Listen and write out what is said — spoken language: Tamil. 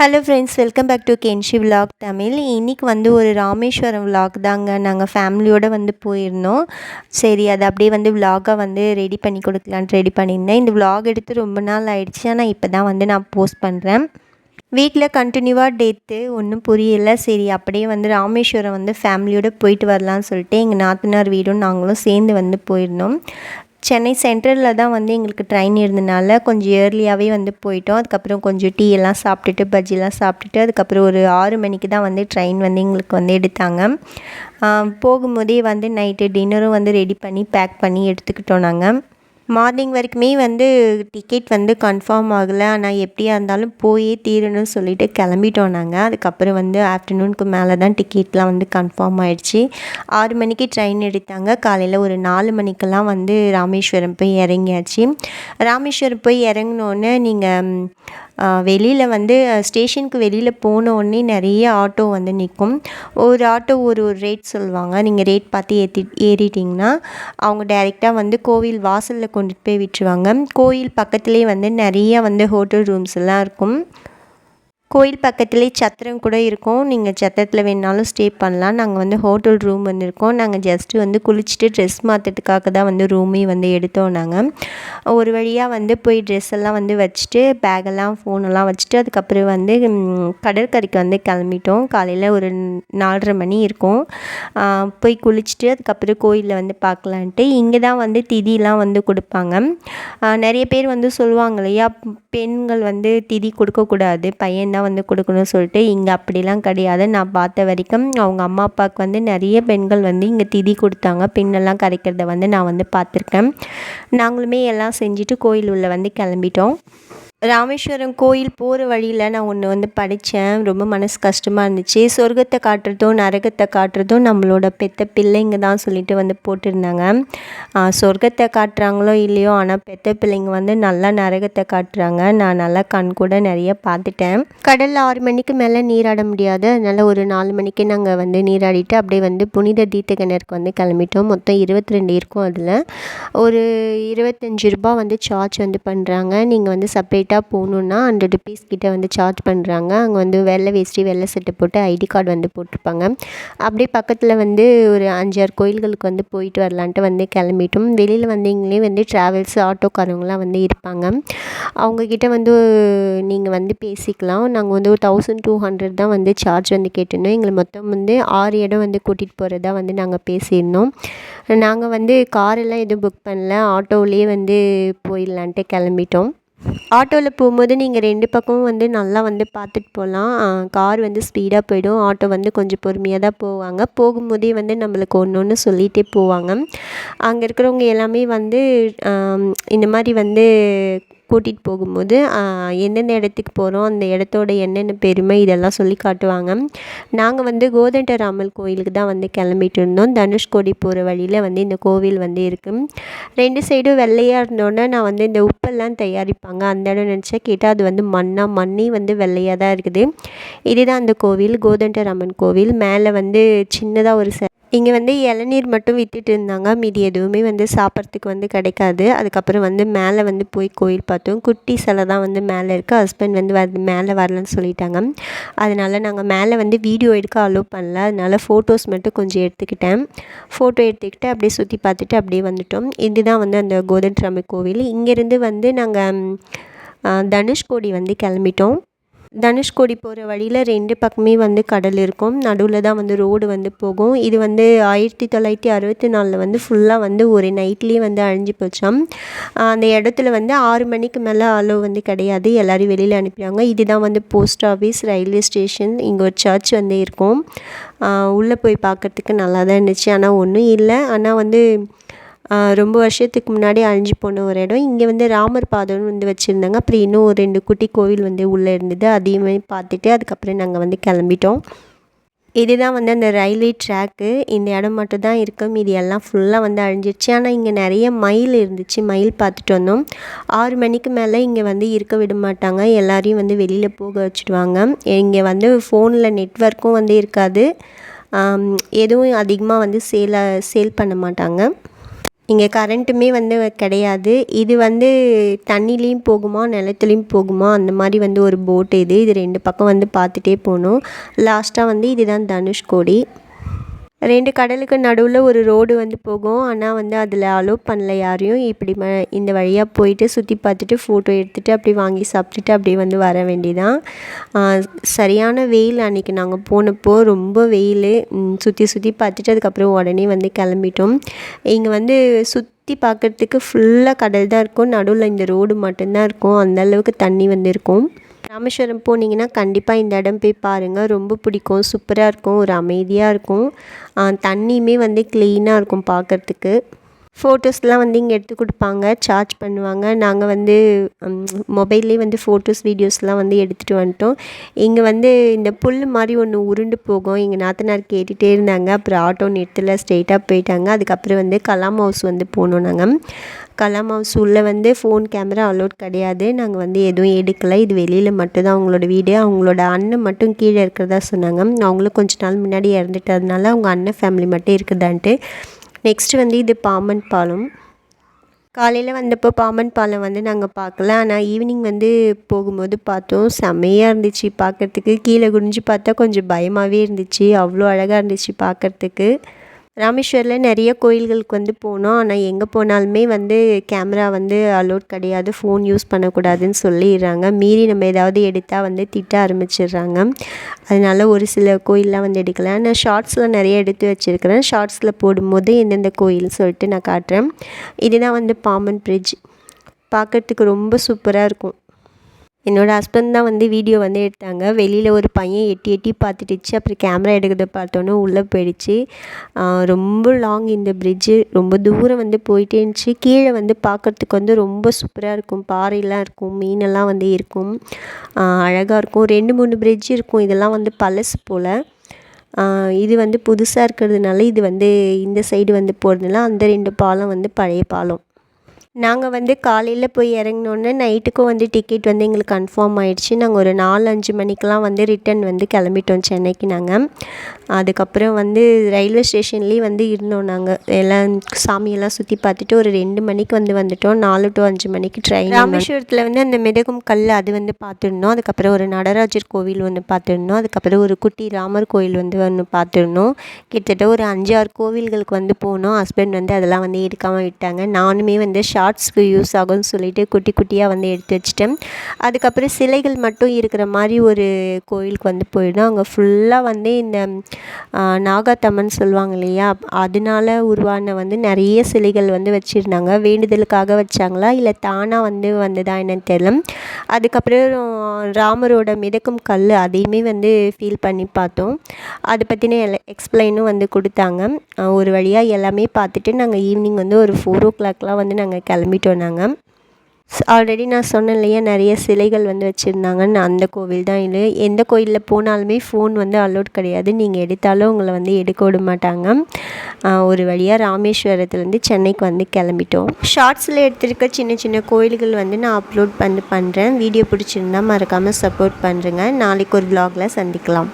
Hello friends, welcome back to Kenshi vlog Tamil. இன்றைக்கி வந்து ஒரு ராமேஸ்வரம் விலாக் தாங்க. நாங்கள் ஃபேமிலியோடு வந்து போயிருந்தோம். சரி, அதை அப்படியே வந்து விலாகாக வந்து ரெடி பண்ணி கொடுக்கலான்ட்டு ரெடி பண்ணியிருந்தேன். இந்த விலாக் எடுத்து ரொம்ப நாள் ஆயிடுச்சு, ஆனால் இப்போ தான் வந்து நான் போஸ்ட் பண்ணுறேன். வீட்டில் கண்டினியூவாக டேட்டு ஒன்றும் புரியலை. சரி, அப்படியே வந்து ராமேஸ்வரம் வந்து ஃபேமிலியோடு போயிட்டு வரலான்னு சொல்லிட்டு எங்கள் நாத்தனார் வீடும் நாங்களும் சேர்ந்து வந்து போயிருந்தோம். சென்னை சென்ட்ரலில் தான் வந்து எங்களுக்கு ட்ரெயின் இருந்தனால கொஞ்சம் ஏர்லியாகவே வந்து போயிட்டோம். அதுக்கப்புறம் கொஞ்சம் டீ எல்லாம் சாப்பிட்டுட்டு பஜ்ஜிலாம் சாப்பிட்டுட்டு அதுக்கப்புறம் ஒரு 6 மணிக்கு தான் வந்து ட்ரெயின் வந்து எங்களுக்கு வந்து எடுத்தாங்க. போகும்போதே வந்து நைட்டு டின்னரும் வந்து ரெடி பண்ணி பேக் பண்ணி எடுத்துக்கிட்டோம். நாங்கள் மார்னிங் வரைக்குமே வந்து டிக்கெட் வந்து கன்ஃபார்ம் ஆகலை. ஆனால் எப்படியா இருந்தாலும் போயே தீரணும்னு சொல்லிட்டு கிளம்பிட்டோம் நாங்கள். அதுக்கப்புறம் வந்து ஆஃப்டர்நூனுக்கு மேலே தான் டிக்கெட்லாம் வந்து கன்ஃபார்ம் ஆகிடுச்சு. 6 மணிக்கு ட்ரெயின் எடுத்தாங்க. காலையில் ஒரு 4 மணிக்கெல்லாம் வந்து ராமேஸ்வரம் போய் இறங்கியாச்சு. ராமேஸ்வரம் போய் இறங்கினோன்னே நீங்கள் வெளியில் வந்து ஸ்டேஷனுக்கு வெளியில் போனோடனே நிறைய ஆட்டோ வந்து நிற்கும். ஒரு ஆட்டோ ஒரு ரேட் சொல்லுவாங்க. நீங்கள் ரேட் பார்த்து ஏறிட்டிங்கன்னா அவங்க டைரெக்டாக வந்து கோவில் வாசலில் கொண்டுட்டு போய் விட்டுருவாங்க. கோயில் பக்கத்துலேயே வந்து நிறைய வந்து ஹோட்டல் ரூம்ஸ் எல்லாம் இருக்கும். கோயில் பக்கத்துலேயே சத்திரம் கூட இருக்கும். நீங்கள் சத்திரத்தில் வேணுனாலும் ஸ்டே பண்ணலாம். நாங்கள் வந்து ஹோட்டல் ரூம் வந்துருக்கோம். நாங்கள் ஜஸ்ட்டு வந்து குளிச்சுட்டு ட்ரெஸ் மாற்றுறதுக்காக தான் வந்து ரூமே வந்து எடுத்தோம். நாங்கள் ஒரு வழியாக வந்து போய் ட்ரெஸ் எல்லாம் வந்து வச்சுட்டு பேகெல்லாம் ஃபோனெல்லாம் வச்சுட்டு அதுக்கப்புறம் வந்து கடற்கரைக்கு வந்து கிளம்பிட்டோம். காலையில் ஒரு 4:30 மணி இருக்கும். போய் குளிச்சுட்டு அதுக்கப்புறம் கோயிலில் வந்து பார்க்கலான்ட்டு இங்கே தான் வந்து திதிலாம் வந்து கொடுப்பாங்க. நிறைய பேர் வந்து சொல்லுவாங்க இல்லையா, பெண்கள் வந்து திதி கொடுக்கக்கூடாது, பையன் தான் வந்து கொடுக்கணும்னு சொல்லிட்டு. இங்கே அப்படிலாம் கிடையாது. நான் பார்த்த வரைக்கும் அவங்க அம்மா அப்பாவுக்கு வந்து நிறைய பெண்கள் வந்து இங்கே திதி கொடுத்தாங்க. பெண்ணெல்லாம் கரைக்கிறத வந்து நான் வந்து பார்த்துருக்கேன். நாங்களுமே எல்லாம் செஞ்சுட்டு கோயில் உள்ள வந்து கிளம்பிட்டோம். ராமேஸ்வரம் கோயில் போகிற வழியில் நான் ஒன்று வந்து படித்தேன். ரொம்ப மனசு கஷ்டமாக இருந்துச்சு. சொர்க்கத்தை காட்டுறதும் நரகத்தை காட்டுறதும் நம்மளோட பெத்த பிள்ளைங்க தான் சொல்லிட்டு வந்து போட்டிருந்தாங்க. சொர்க்கத்தை காட்டுறாங்களோ இல்லையோ, ஆனால் பெத்த பிள்ளைங்க வந்து நல்லா நரகத்தை காட்டுறாங்க. நான் நல்லா கண் கூட நிறைய பார்த்துட்டேன். கடலில் 6 மணிக்கு மேலே நீராட முடியாது. அதனால் ஒரு 4 மணிக்கு நாங்கள் வந்து நீராடிட்டு அப்படியே வந்து புனித தீர்த்த கிணறுக்கு வந்து கிளம்பிட்டோம். மொத்தம் 22 இருக்கும். அதில் ஒரு 25 ரூபா வந்து சார்ஜ் வந்து பண்ணுறாங்க. நீங்கள் வந்து செப்பரேட் போகணுன்னா 100 ருபீஸ் கிட்ட வந்து சார்ஜ் பண்ணுறாங்க. அங்கே வந்து வெள்ளை வேஷ்டி வெள்ளை சட்டை போட்டு ஐடி கார்டு வந்து போட்டிருப்பாங்க. அப்படியே பக்கத்தில் வந்து ஒரு 5-6 கோயில்களுக்கு வந்து போயிட்டு வரலான்ட்டு வந்து கிளம்பிட்டோம். வெளியில் வந்து இங்களே வந்து ட்ராவல்ஸ் ஆட்டோக்காரங்களாம் வந்து இருப்பாங்க. அவங்கக்கிட்ட வந்து நீங்கள் வந்து பேசிக்கலாம். நாங்கள் வந்து ஒரு 1200 தான் வந்து சார்ஜ் வந்து கேட்டிருந்தோம். எங்களை மொத்தம் வந்து 6 இடம் வந்து கூட்டிகிட்டு போகிறதா வந்து நாங்கள் பேசியிருந்தோம். நாங்கள் வந்து காரெல்லாம் எதுவும் புக் பண்ணல, ஆட்டோவிலே வந்து போயிடலான்ட்டு கிளம்பிட்டோம். ஆட்டோவில் போகும்போது நீங்கள் 2 பக்கமும் வந்து நல்லா வந்து பார்த்துட்டு போகலாம். கார் வந்து ஸ்பீடாக போயிடும், ஆட்டோ வந்து கொஞ்சம் பொறுமையாக தான் போவாங்க. போகும்போதே வந்து நம்மளுக்கு ஒன்று சொல்லிகிட்டே போவாங்க. அங்கே இருக்கிறவங்க எல்லாமே வந்து இந்த மாதிரி வந்து கூட்டிகிட்டு போகும்போது எந்தெந்த இடத்துக்கு போகிறோம், அந்த இடத்தோட என்னென்ன பெருமை இதெல்லாம் சொல்லி காட்டுவாங்க. நாங்கள் வந்து கோதண்டராமர் கோயிலுக்கு தான் வந்து கிளம்பிட்டு இருந்தோம். தனுஷ்கோடி போகிற வழியில் வந்து இந்த கோவில் வந்து இருக்குது. 2 சைடும் வெள்ளையாக இருந்தோன்னே நான் வந்து இந்த உப்பெல்லாம் தயாரிப்பாங்க அந்த இடம் நினச்சேன். கேட்டால் அது வந்து மண்ணே வந்து வெள்ளையாக தான் இருக்குது. இதுதான் அந்த கோவில், கோதண்டராமன் கோவில். மேலே வந்து சின்னதாக ஒரு இங்கே வந்து இளநீர் மட்டும் விற்றுட்டு இருந்தாங்க. மீதி எதுவுமே வந்து சாப்பிட்றதுக்கு வந்து கிடைக்காது. அதுக்கப்புறம் வந்து மேலே வந்து போய் கோயில் பார்த்தோம். குட்டி சிலை தான் வந்து மேலே இருக்குது. ஹஸ்பண்ட் வந்து மேலே வரலன்னு சொல்லிட்டாங்க. அதனால் நாங்கள் மேலே வந்து வீடியோ எடுக்க அலோவ் பண்ணல. அதனால் ஃபோட்டோஸ் மட்டும் கொஞ்சம் எடுத்துக்கிட்டேன். ஃபோட்டோ எடுத்துக்கிட்டு அப்படியே சுற்றி பார்த்துட்டு அப்படியே வந்துட்டோம். இதுதான் வந்து அந்த கோதண்டராமர் கோவில். இங்கேருந்து வந்து நாங்கள் தனுஷ்கோடி வந்து கிளம்பிட்டோம். தனுஷ்கோடி போகிற வழியில் 2 பக்கமே வந்து கடல் இருக்கும். நடுவில் தான் வந்து ரோடு வந்து போகும். இது வந்து 1964 வந்து ஃபுல்லாக வந்து ஒரு நைட்லேயே வந்து அழிஞ்சு போச்சாம். அந்த இடத்துல வந்து 6 மணிக்கு மேலே அலோவ் வந்து கிடையாது. எல்லோரும் வெளியில் அனுப்பிடுவாங்க. இதுதான் வந்து போஸ்ட் ஆஃபீஸ், ரயில்வே ஸ்டேஷன். இங்கே ஒரு சர்ச் வந்து இருக்கும். உள்ளே போய் பார்க்குறதுக்கு நல்லா தான் இருந்துச்சு. ஆனால் ஒன்றும் இல்லை. ஆனால் வந்து ரொம்ப வருஷத்துக்கு முன்னாடி அழிஞ்சு போன ஒரு இடம். இங்கே வந்து ராமர் பாதம்னு வந்து வச்சுருந்தாங்க. அப்புறம் இன்னும் ஒரு 2 குட்டி கோவில் வந்து உள்ளே இருந்தது. அதையுமே பார்த்துட்டு அதுக்கப்புறம் நாங்கள் வந்து கிளம்பிட்டோம். இதுதான் வந்து அந்த ரயில்வே ட்ராக்கு. இந்த இடம் மட்டும் தான் இருக்கும். இது எல்லாம் ஃபுல்லாக வந்து அழிஞ்சிருச்சு. ஆனால் இங்கே நிறைய மயில் இருந்துச்சு. மயில் பார்த்துட்டு வந்தோம். 6 மணிக்கு மேலே இங்கே வந்து இருக்க விட மாட்டாங்க. எல்லாரையும் வந்து வெளியில் போக வச்சுடுவாங்க. இங்கே வந்து ஃபோனில் நெட்வொர்க்கும் வந்து இருக்காது. எதுவும் அதிகமாக வந்து சேல் பண்ண மாட்டாங்க. இங்கே கரண்ட்டுமே வந்து கிடையாது. இது வந்து தண்ணிலேயும் போகுமா, நிலத்துலேயும் போகுமா, அந்த மாதிரி வந்து ஒரு போட் இது. இது 2 பக்கம் வந்து பார்த்துட்டே போகணும். லாஸ்ட்டாக வந்து இதுதான் தனுஷ்கோடி. 2 கடலுக்கு நடுவில் ஒரு ரோடு வந்து போகும். ஆனால் வந்து அதில் அலோவ் பண்ணல யாரையும். இப்படி இந்த வழியாக போயிட்டு சுற்றி பார்த்துட்டு ஃபோட்டோ எடுத்துகிட்டு அப்படியே வாங்கி சாப்பிட்டுட்டு அப்படியே வந்து வர வேண்டியதான். சரியான வெயில் அன்றைக்கி நாங்கள் போனப்போ, ரொம்ப வெயில். சுற்றி பார்த்துட்டு அதுக்கப்புறம் உடனே வந்து கிளம்பிட்டோம். இங்கே வந்து சுற்றி பார்க்குறதுக்கு ஃபுல்லாக கடல் தான் இருக்கும். நடுவில் இந்த ரோடு மட்டும்தான் இருக்கும். அந்தளவுக்கு தண்ணி வந்து இருக்கும். ராமேஸ்வரம் போனீங்கன்னா கண்டிப்பாக இந்த இடம் போய் பாருங்கள். ரொம்ப பிடிக்கும். சூப்பராக இருக்கும். ஒரு அமைதியாக இருக்கும். தண்ணியுமே வந்து க்ளீனாக இருக்கும் பார்க்குறதுக்கு. ஃபோட்டோஸ்லாம் வந்து இங்கே எடுத்து கொடுப்பாங்க, சார்ஜ் பண்ணுவாங்க. நாங்கள் வந்து மொபைல்லே வந்து ஃபோட்டோஸ் வீடியோஸ்லாம் வந்து எடுத்துகிட்டு வந்துட்டோம். இங்கே வந்து இந்த புல் மாதிரி ஒன்று உருண்டு போகும். எங்கள் நாத்தனார் கேட்டுகிட்டே இருந்தாங்க. அப்புறம் ஆட்டோ நிறுத்தல, ஸ்ட்ரெயிட்டாக போயிட்டாங்க. அதுக்கப்புறம் வந்து கலாம் ஹவுஸ் வந்து போனோம் நாங்கள். கலாம் ஹவுஸ் உள்ளே வந்து ஃபோன் கேமரா அலோட் கிடையாது. நாங்கள் வந்து எதுவும் எடுக்கலை. இது வெளியில் மட்டும்தான் அவங்களோட வீடு. அவங்களோட அண்ணன் மட்டும் கீழே இருக்கிறதா சொன்னாங்க. அவங்களும் கொஞ்ச நாள் முன்னாடி இறந்துட்டதுனால அவங்க அண்ணன் ஃபேமிலி மட்டும் இருக்குதான்ட்டு. நெக்ஸ்ட்டு வந்து இது பாம்பன் பாலம். காலையில் வந்தப்போ பாம்பன் பாலம் வந்து நாங்கள் பார்க்கல. ஆனால் ஈவினிங் வந்து போகும்போது பார்த்தோம். செம்மையாக இருந்துச்சு பார்க்குறதுக்கு. கீழே குனிஞ்சு பார்த்தா கொஞ்சம் பயமாகவே இருந்துச்சு. அவ்வளோ அழகாக இருந்துச்சு பார்க்குறதுக்கு. ராமேஸ்வரில் நிறைய கோயில்களுக்கு வந்து போனோம். ஆனால் எங்கே போனாலுமே வந்து கேமரா வந்து அலோட் கிடையாது, ஃபோன் யூஸ் பண்ணக்கூடாதுன்னு சொல்லிடுறாங்க. மீறி நம்ம ஏதாவது எடுத்தால் வந்து திட்ட ஆரம்பிச்சிடுறாங்க. அதனால் ஒரு சில கோயிலெலாம் வந்து எடுக்கலை. நான் ஷார்ட்ஸில் நிறைய எடுத்து வச்சுருக்கிறேன். ஷார்ட்ஸில் போடும்போது எந்தெந்த கோயில்னு சொல்லிட்டு நான் காட்டுறேன். இதுதான் வந்து பாம்பன் பிரிட்ஜ். பார்க்குறதுக்கு ரொம்ப சூப்பராக இருக்கும். என்னோடய ஹஸ்பண்ட் தான் வந்து வீடியோ வந்து எடுத்தாங்க. வெளியில் ஒரு பையன் எட்டி பார்த்துட்டுச்சு. அப்புறம் கேமரா எடுக்கிறத பார்த்தோன்னே உள்ளே போயிடுச்சு. ரொம்ப லாங் இந்த பிரிட்ஜு. ரொம்ப தூரம் வந்து போயிட்டே இருந்துச்சு. கீழே வந்து பார்க்குறதுக்கு வந்து ரொம்ப சூப்பராக இருக்கும். பாறையெல்லாம் இருக்கும், மீனெல்லாம் வந்து இருக்கும். அழகாக இருக்கும். 2-3 பிரிட்ஜ் இருக்கும். இதெல்லாம் வந்து பழசு போல். இது வந்து புதுசாக இருக்கிறதுனால இது வந்து இந்த சைடு வந்து போகிறதுனால அந்த 2 பாலம் வந்து பழைய பாலம். நாங்கள் வந்து காலையில் போய் இறங்கினோன்னே நைட்டுக்கும் வந்து டிக்கெட் வந்து எங்களுக்கு கன்ஃபார்ம் ஆகிடுச்சு. நாங்கள் ஒரு 4-5 மணிக்கெலாம் வந்து ரிட்டன் வந்து கிளம்பிட்டோம் சென்னைக்கு நாங்கள். அதுக்கப்புறம் வந்து ரயில்வே ஸ்டேஷன்லேயே வந்து இருந்தோம் நாங்கள். எல்லாம் சாமியெல்லாம் சுற்றி பார்த்துட்டு ஒரு 2 மணிக்கு வந்து வந்துவிட்டோம். 4 to 5 மணிக்கு ட்ரெயின். ராமேஸ்வரத்தில் வந்து அந்த மிதக்கும் கல் அது வந்து பார்த்துருந்தோம். அதுக்கப்புறம் ஒரு நடராஜர் கோவில் ஒன்று பார்த்துருந்தோம். அதுக்கப்புறம் ஒரு குட்டி ராமர் கோவில் வந்து ஒன்று பார்த்துருந்தோம். கிட்டத்தட்ட ஒரு 5-6 கோவில்களுக்கு வந்து போனோம். ஹஸ்பண்ட் வந்து அதெல்லாம் வந்து எடுக்காமல் விட்டாங்க. நானுமே வந்து ஷார்ட்ஸ்க்கு யூஸ் ஆகும்னு சொல்லிட்டு குட்டி குட்டியாக வந்து எடுத்து வச்சிட்டேன். அதுக்கப்புறம் சிலைகள் மட்டும் இருக்கிற மாதிரி ஒரு கோயிலுக்கு வந்து போயிட்டோம். அங்கே ஃபுல்லாக வந்து இந்த நாகாத்தம்மன் சொல்லுவாங்க இல்லையா, அதனால உருவான வந்து நிறைய சிலைகள் வந்து வச்சுருந்தாங்க. வேண்டுதலுக்காக வச்சாங்களா இல்லை தானாக வந்து வந்ததா என்னன்னு தெரியல. அதுக்கப்புறம் ராமரோட மிதக்கும் கல் அதையுமே வந்து ஃபீல் பண்ணி பார்த்தோம். அதை பற்றின எக்ஸ்பிளைனும் வந்து கொடுத்தாங்க. ஒரு வழியாக எல்லாமே பார்த்துட்டு நாங்கள் ஈவினிங் வந்து ஒரு 4 o'clockலாம் வந்து நாங்கள் கிளம்பிட்டோம். நாங்கள் ஆல்ரெடி நான் சொன்னேன் இல்லையா, நிறைய சிலைகள் வந்து வச்சுருந்தாங்கன்னு. அந்த கோவில் தான் இது. எந்த கோயிலில் போனாலுமே ஃபோன் வந்து அலோட் கிடையாது. நீங்கள் எடுத்தாலும் உங்களை வந்து எடுக்க விட மாட்டாங்க. ஒரு வழியாக ராமேஸ்வரத்துலேருந்து சென்னைக்கு வந்து கிளம்பிட்டோம். ஷார்ட்ஸில் எடுத்துருக்க சின்ன சின்ன கோயில்கள் வந்து நான் அப்லோட் பண்ணுறேன். வீடியோ பிடிச்சிருந்தா மறக்காமல் சப்போர்ட் பண்ணுறேங்க. நாளைக்கு ஒரு vlogல சந்திக்கலாம்.